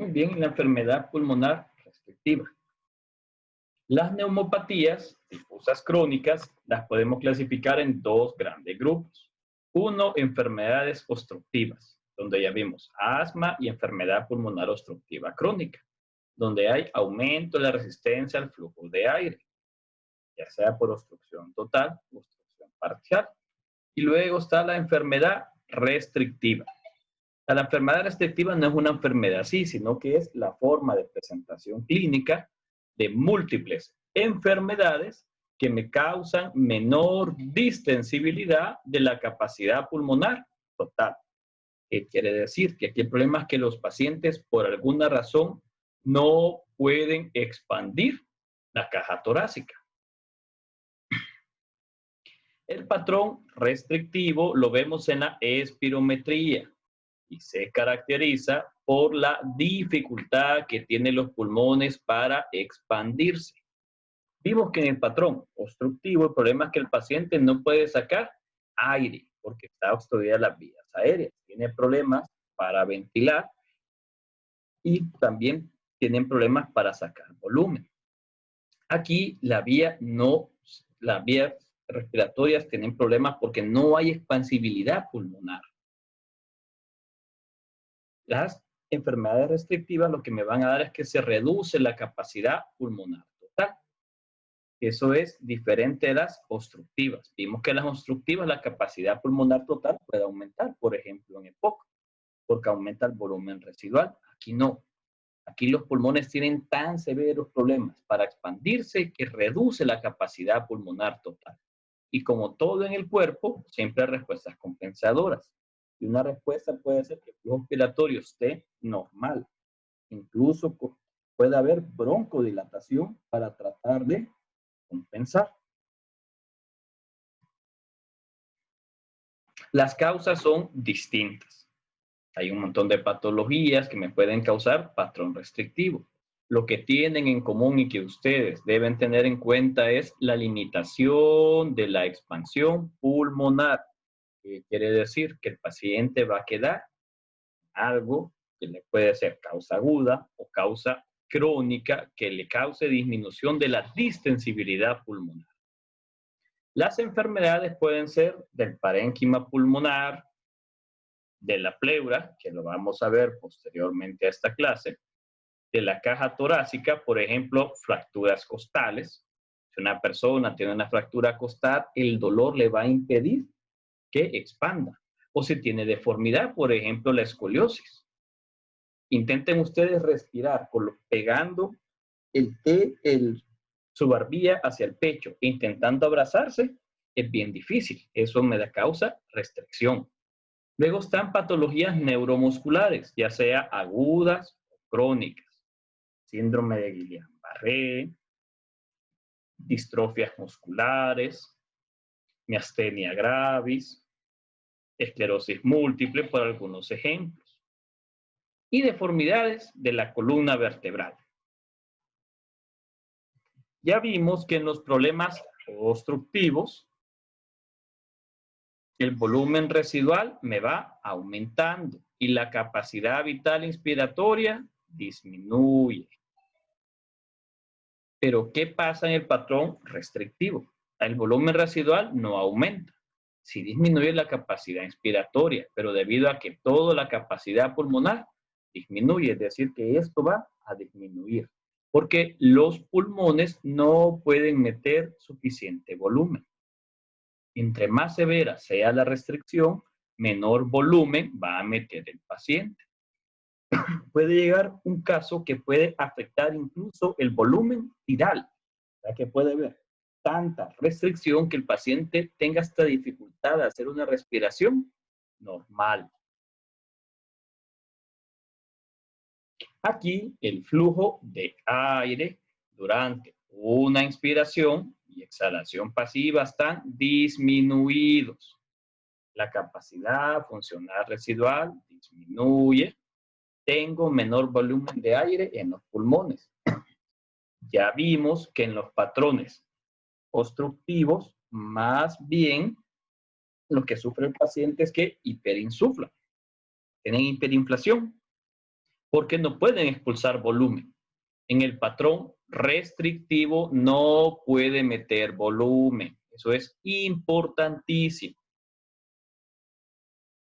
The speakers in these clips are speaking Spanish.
Muy bien, la enfermedad pulmonar restrictiva. Las neumopatías difusas crónicas las podemos clasificar en dos grandes grupos. Uno, enfermedades obstructivas, donde ya vimos asma y enfermedad pulmonar obstructiva crónica, donde hay aumento de la resistencia al flujo de aire, ya sea por obstrucción total o obstrucción parcial. Y luego está la enfermedad restrictiva. La enfermedad restrictiva no es una enfermedad así, sino que es la forma de presentación clínica de múltiples enfermedades que me causan menor distensibilidad de la capacidad pulmonar total. ¿Qué quiere decir? Que aquí el problema es que los pacientes por alguna razón no pueden expandir la caja torácica. El patrón restrictivo lo vemos en la espirometría y se caracteriza por la dificultad que tienen los pulmones para expandirse. Vimos que en el patrón obstructivo el problema es que el paciente no puede sacar aire porque está obstruida las vías aéreas. Tiene problemas para ventilar y también tienen problemas para sacar volumen. Aquí las vías respiratorias tienen problemas porque no hay expansibilidad pulmonar. Las enfermedades restrictivas lo que me van a dar es que se reduce la capacidad pulmonar total. Eso es diferente de las obstructivas. Vimos que las obstructivas la capacidad pulmonar total puede aumentar, por ejemplo, en EPOC, porque aumenta el volumen residual. Aquí no. Aquí los pulmones tienen tan severos problemas para expandirse que reduce la capacidad pulmonar total. Y como todo en el cuerpo, siempre hay respuestas compensadoras. Y una respuesta puede ser que el flujo respiratorio esté normal. Incluso puede haber broncodilatación para tratar de compensar. Las causas son distintas. Hay un montón de patologías que me pueden causar patrón restrictivo. Lo que tienen en común y que ustedes deben tener en cuenta es la limitación de la expansión pulmonar. Quiere decir que el paciente va a quedar algo que le puede ser causa aguda o causa crónica que le cause disminución de la distensibilidad pulmonar. Las enfermedades pueden ser del parénquima pulmonar, de la pleura, que lo vamos a ver posteriormente a esta clase, de la caja torácica, por ejemplo, fracturas costales. Si una persona tiene una fractura costal, el dolor le va a impedir que expanda. O si tiene deformidad, por ejemplo, la escoliosis. Intenten ustedes respirar pegando su barbilla hacia el pecho, intentando abrazarse, es bien difícil. Eso me da causa restricción. Luego están patologías neuromusculares, ya sea agudas o crónicas. Síndrome de Guillain-Barré, distrofias musculares, miastenia gravis, esclerosis múltiple, por algunos ejemplos. Y deformidades de la columna vertebral. Ya vimos que en los problemas obstructivos, el volumen residual me va aumentando y la capacidad vital inspiratoria disminuye. Pero, ¿qué pasa en el patrón restrictivo? El volumen residual no aumenta. Sí disminuye la capacidad inspiratoria, pero debido a que toda la capacidad pulmonar disminuye, es decir, que esto va a disminuir, porque los pulmones no pueden meter suficiente volumen. Entre más severa sea la restricción, menor volumen va a meter el paciente. Puede llegar un caso que puede afectar incluso el volumen viral, ya que puede haber tanta restricción que el paciente tenga esta dificultad de hacer una respiración normal. Aquí el flujo de aire durante una inspiración y exhalación pasiva están disminuidos. La capacidad funcional residual disminuye. Tengo menor volumen de aire en los pulmones. Ya vimos que en los patrones obstructivos, más bien lo que sufre el paciente es que hiperinsufla. Tienen hiperinflación. porque no pueden expulsar volumen. En el patrón restrictivo no puede meter volumen. Eso es importantísimo.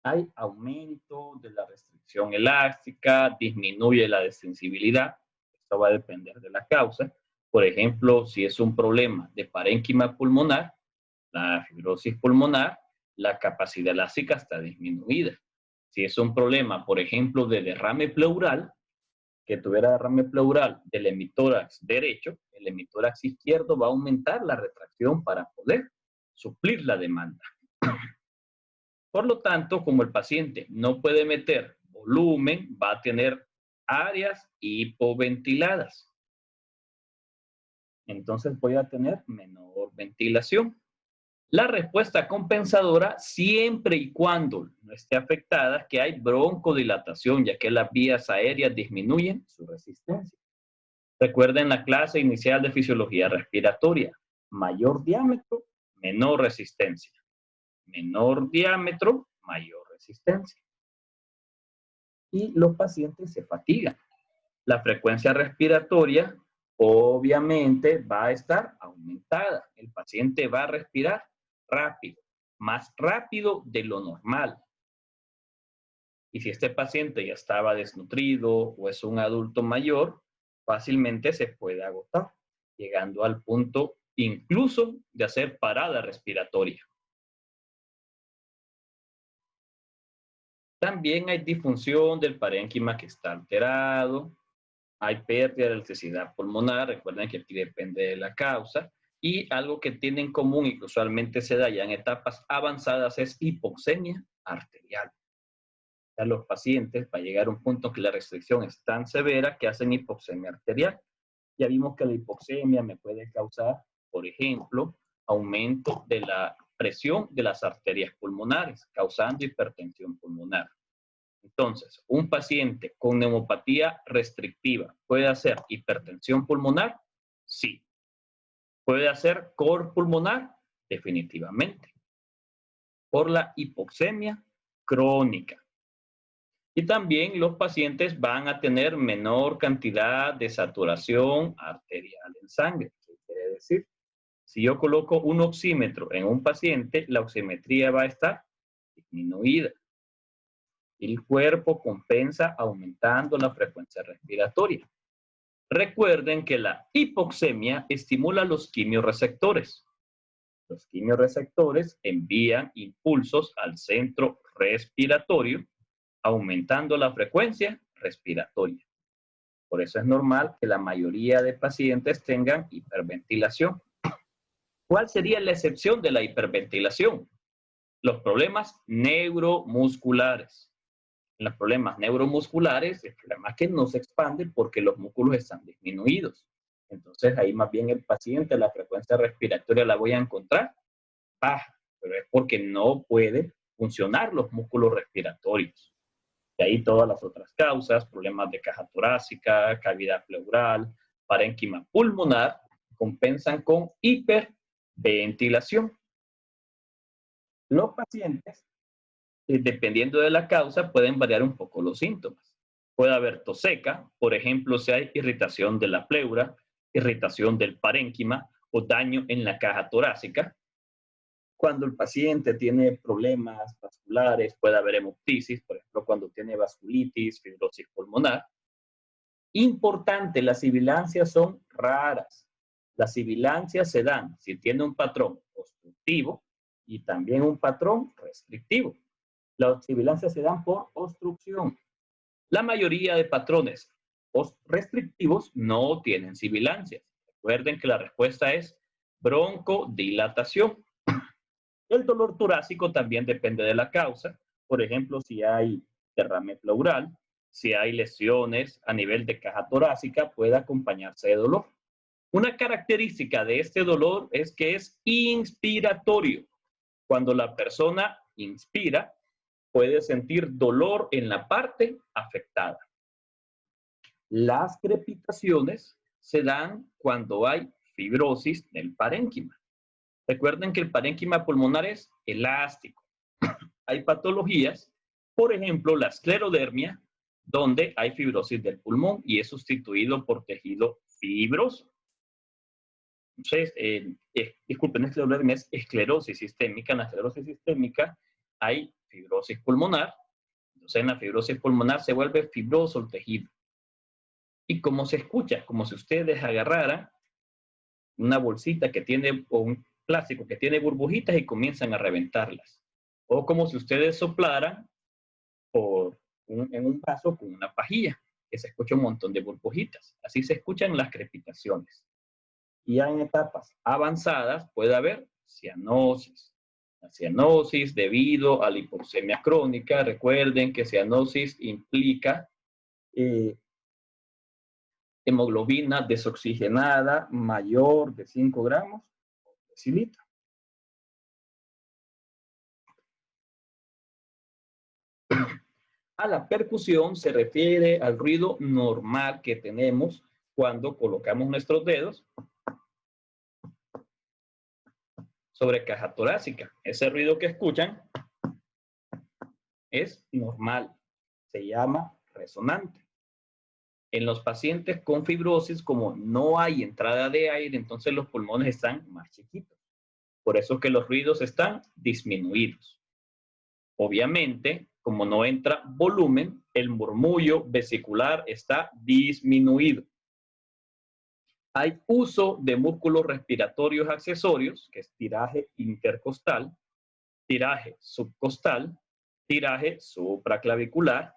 Hay aumento de la restricción elástica, disminuye la destensibilidad. Esto va a depender de la causa. Por ejemplo, si es un problema de parénquima pulmonar, la fibrosis pulmonar, la capacidad elástica está disminuida. Si es un problema, por ejemplo, de derrame pleural, que tuviera derrame pleural del hemitórax derecho, el hemitórax izquierdo va a aumentar la retracción para poder suplir la demanda. Por lo tanto, como el paciente no puede meter volumen, va a tener áreas hipoventiladas. Entonces voy a tener menor ventilación. La respuesta compensadora, siempre y cuando no esté afectada, que hay broncodilatación, ya que las vías aéreas disminuyen su resistencia. Recuerden la clase inicial de fisiología respiratoria. Mayor diámetro, menor resistencia. Menor diámetro, mayor resistencia. Y los pacientes se fatigan. La frecuencia respiratoria obviamente va a estar aumentada. El paciente va a respirar rápido, más rápido de lo normal. Y si este paciente ya estaba desnutrido o es un adulto mayor, fácilmente se puede agotar, llegando al punto incluso de hacer parada respiratoria. También hay disfunción del parénquima que está alterado, hay pérdida de elasticidad pulmonar, recuerden que aquí depende de la causa, y algo que tienen en común y que usualmente se da ya en etapas avanzadas es hipoxemia arterial. Ya los pacientes, va a llegar a un punto en que la restricción es tan severa que hacen hipoxemia arterial. Ya vimos que la hipoxemia me puede causar, por ejemplo, aumento de la presión de las arterias pulmonares, causando hipertensión pulmonar. Entonces, un paciente con neumopatía restrictiva, ¿puede hacer hipertensión pulmonar? Sí. ¿Puede hacer cor pulmonar? Definitivamente. Por la hipoxemia crónica. Y también los pacientes van a tener menor cantidad de saturación arterial en sangre. ¿Qué quiere decir? Si yo coloco un oxímetro en un paciente, la oximetría va a estar disminuida. El cuerpo compensa aumentando la frecuencia respiratoria. Recuerden que la hipoxemia estimula los quimiorreceptores. Los quimiorreceptores envían impulsos al centro respiratorio, aumentando la frecuencia respiratoria. Por eso es normal que la mayoría de pacientes tengan hiperventilación. ¿Cuál sería la excepción de la hiperventilación? Los problemas neuromusculares. En los problemas neuromusculares, el problema es que no se expande porque los músculos están disminuidos. Entonces, ahí más bien el paciente, la frecuencia respiratoria la voy a encontrar baja, pero es porque no puede funcionar los músculos respiratorios. De ahí todas las otras causas, problemas de caja torácica, cavidad pleural, parénquima pulmonar, compensan con hiperventilación. Los pacientes, dependiendo de la causa, pueden variar un poco los síntomas. Puede haber tos seca, por ejemplo, si hay irritación de la pleura, irritación del parénquima o daño en la caja torácica. Cuando el paciente tiene problemas vasculares, puede haber hemoptisis, por ejemplo, cuando tiene vasculitis, fibrosis pulmonar. Importante, las sibilancias son raras. Las sibilancias se dan si tiene un patrón obstructivo y también un patrón restrictivo. Las sibilancias se dan por obstrucción. La mayoría de patrones restrictivos no tienen sibilancias. Recuerden que la respuesta es broncodilatación. El dolor torácico también depende de la causa. Por ejemplo, si hay derrame pleural, si hay lesiones a nivel de caja torácica, puede acompañarse de dolor. Una característica de este dolor es que es inspiratorio. Cuando la persona inspira, puede sentir dolor en la parte afectada. Las crepitaciones se dan cuando hay fibrosis del parénquima. Recuerden que el parénquima pulmonar es elástico. Hay patologías, por ejemplo, la esclerodermia, donde hay fibrosis del pulmón y es sustituido por tejido fibroso. Entonces, disculpen, es esclerosis sistémica. En la esclerosis sistémica hay fibrosis pulmonar. Entonces, en la fibrosis pulmonar se vuelve fibroso el tejido. Y como se escucha, como si ustedes agarraran una bolsita que tiene, o un plástico que tiene burbujitas y comienzan a reventarlas. O como si ustedes soplaran en un vaso con una pajilla, que se escucha un montón de burbujitas. Así se escuchan las crepitaciones. Y ya en etapas avanzadas puede haber cianosis. La cianosis debido a la hipoxemia crónica. Recuerden que cianosis implica hemoglobina desoxigenada mayor de 5 gramos por decilitro. A la percusión se refiere al ruido normal que tenemos cuando colocamos nuestros dedos sobre caja torácica. Ese ruido que escuchan es normal. Se llama resonante. En los pacientes con fibrosis, como no hay entrada de aire, entonces los pulmones están más chiquitos. Por eso es que los ruidos están disminuidos. Obviamente, como no entra volumen, el murmullo vesicular está disminuido. Hay uso de músculos respiratorios accesorios, que es tiraje intercostal, tiraje subcostal, tiraje supraclavicular,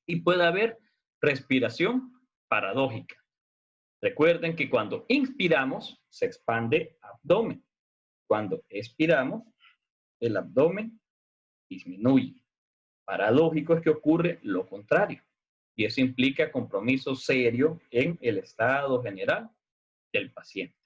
y puede haber respiración paradójica. Recuerden que cuando inspiramos, se expande abdomen. Cuando expiramos, el abdomen disminuye. Paradójico es que ocurre lo contrario. Y eso implica compromiso serio en el estado general del paciente.